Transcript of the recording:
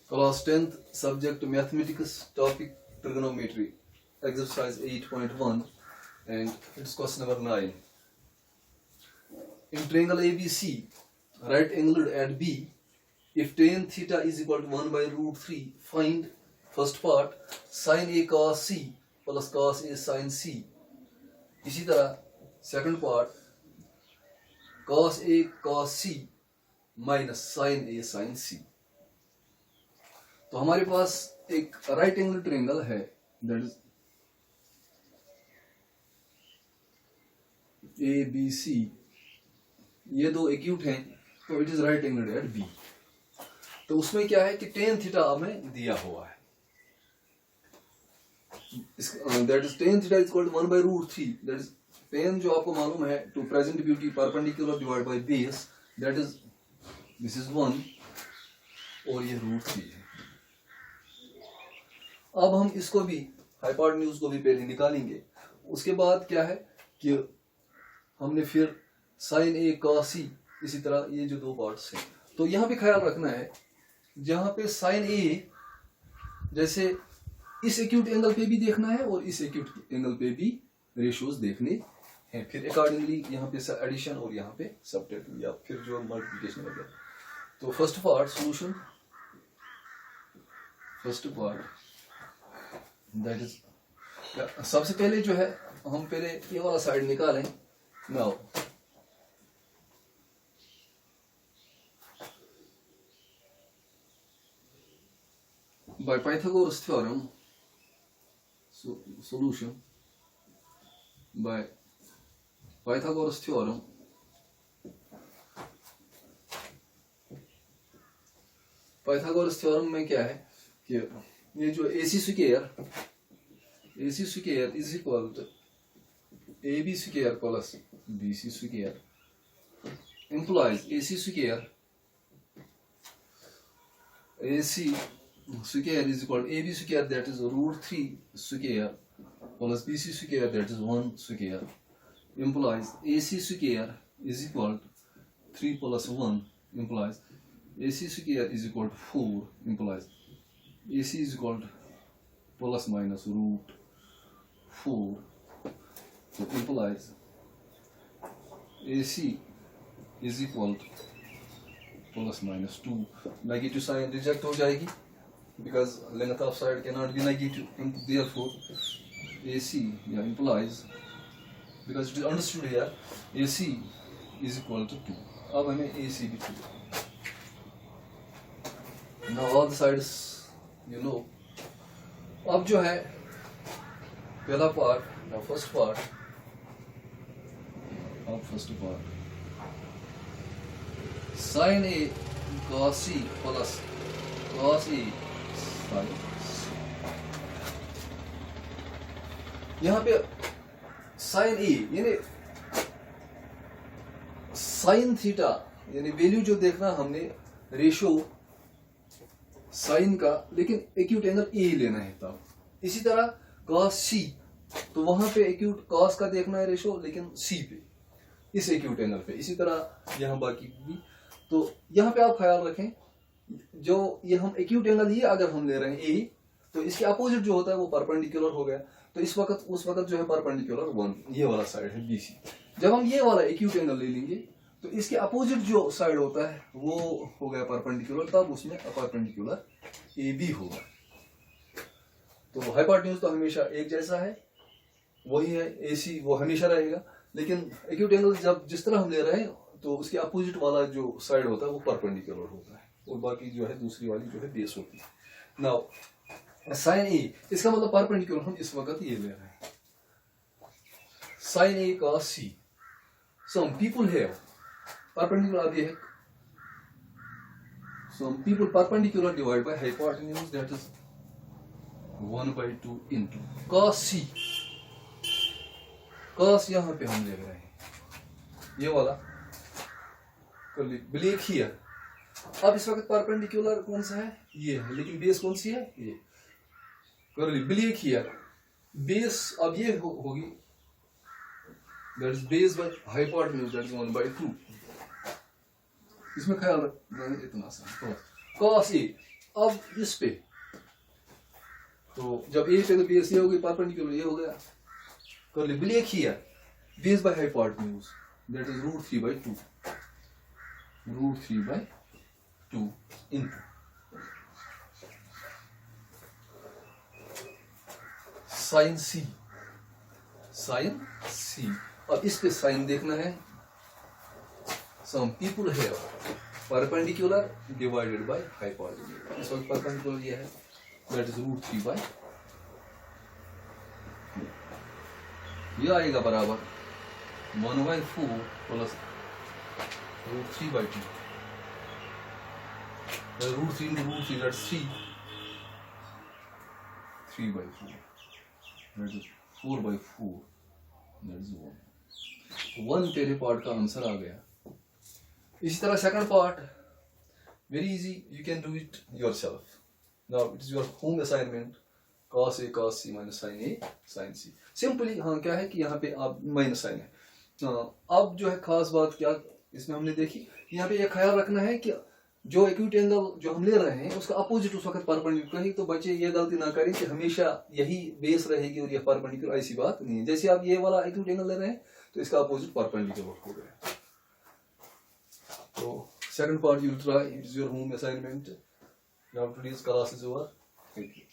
Class 10th subject mathematics, topic trigonometry, exercise 8.1, and it's question number 9. In triangle ABC, right angled at B, if tan theta is equal to 1 by root 3, find first part sin A cos C plus cos A sin C. इसी तरह second part cos A cos C minus sin A sin C. तो हमारे पास एक right angle triangle है, that is A B C, ये दो acute हैं, तो it is right angle at B. तो उसमें क्या है कि टेन थीटा हमें दिया हुआ है, that is tan theta is equal to 1 by root 3. That is tan जो आपको मालूम है टू प्रेजेंट ब्यूटी perpendicular divide by base, that is this is 1 और ये रूट 3 है. अब हम इसको भी हाइपोटेन्यूज को भी पहले निकालेंगे. उसके बाद क्या है कि हमने फिर साइन ए कॉस सी, इसी तरह ये जो दो पार्ट्स हैं. तो यहां पे ख्याल रखना है, जहां पे साइन ए जैसे इस एक्यूट एंगल पे भी देखना है और इस एक्यूट एंगल पे भी रेशियोज देखने हैं. फिर अकॉर्डिंगली यहाँ पे एडिशन और यहाँ पे सबट्रैक्शन या फिर जो मल्टीप्लिकेशन वगैरह. तो first part solution, first part that is, सबसे पहले जो है हम पहले ये वाला साइड निकालें. Now by Pythagoras theorem solution, by Pythagoras theorem, Pythagoras theorem में क्या है कि ये जो AC square is equal to AB square plus BC square implies AC square is equal to AB square, that is root 3 square plus BC square, that is 1 square, implies AC square is equal to 3 plus 1, implies AC square is equal to 4, implies AC is equal to plus minus root 4, so implies AC is equal to plus minus 2. Negative sign reject हो जाएगी because length of side cannot be negative, therefore AC implies, because it is understood here, AC is equal to 2. अब हमें AC भी 2. Now all the sides you know. अब जो है पहला part, now first part, sin A cos C plus cos A sin C. यहाँ पे sin A यानी sin थीटा यानी वैल्यू जो देखना हमने रेशो sin का, लेकिन एक्यूट एंगल A लेना है तब. इसी तरह cos C, तो वहां पे एक्यूट cos का देखना है रेशो, लेकिन C पे, इस एक्यूट एंगल पे. इसी तरह यहाँ बाकी भी. तो यहाँ पे आप ख्याल रखें, जो ये हम एक्यूट एंगल ये अगर हम ले रहे हैं ए, तो इसके अपोजिट जो होता है वो परपेंडिकुलर हो गया. तो इस वक्त उस वक्त जो है परपेंडिकुलर 1, ये वाला साइड है BC. जब हम ये वाला एक्यूट एंगल ले लेंगे तो इसके अपोजिट जो साइड होता है वो हो गया परपेंडिकुलर, तब उसमें परपेंडिकुलर AB होगा. तो हाइपोटेन्यूज तो हमेशा एक जैसा है, वही है AC, वो हमेशा रहेगा. लेकिन एक्यूट एंगल जब जिस तरह हम ले रहे हैं तो उसके अपोजिट वाला जो साइड होता है वो परपेंडिकुलर होता है, और बाकी जो है दूसरी वाली जो है बेस होती है. नाउ साइन ए, इसका मतलब परपेंडिकुलर हम इस वक्त ये ले रहे हैं, sine A cos C. Some people have perpendicular, अब ये है सम people perpendicular divide by hypotenuse, that is 1 by 2 into cos C. cos यहां पे हम ले रहे हैं ये वाला ब्लैक हियर. अब इस वक्त परपेंडिकुलर कौन सा है, ये है, लेकिन बेस कौन सी है, ये करली ब्लैक हियर. बेस अब ये होगी, that is base by hypotenuse, that is 1 by 2. इसमें ख्याल रखना इतना सा. cos A, अब इस पे तो जब ए पे तो बेस ये हो गई परपेंडिकुलर ये हो गया curly black here base by hypotenuse that is √3/2 √3/2 into sine C अब इस पे साइन देखना है सम पीपल है परपेंडिकुलर डिवाइडेड बाय हाइपोटेन्यूज इस वक्त परपेंडिकुलर ये है दैट इज √3/2 ये आएगा बराबर 1/4 plus √3/2 √3 into √3 that's 3/4 that is 4/4 that is 1 तेरे पार्ट का आंसर आ गया। इसी तरह second part very easy you can do it yourself now it is your home assignment cos A cos C minus sin A sin C simply हाँ क्या है कि यहाँ पे आप माइनस साइन है। अब जो है खास बात क्या इसमें हमने देखी यहाँ पे यह ख्याल रखना है कि जो एक्यूट एंगल जो हम ले रहे हैं उसका अपोजिट उस वक्त परपेंडिकुलर है तो बच्चे ये गलती ना करें कि हमेशा यही बेस रहेगी और यह परपेंडिकुलर ऐसी बात नहीं है। जैसे आप ये वाला एक्यूट एंगल ले रहे हैं तो इसका अपोजिट परपेंडिकुलर हो गया। तो second part you try it is your home assignment now today's class is over. Thank you.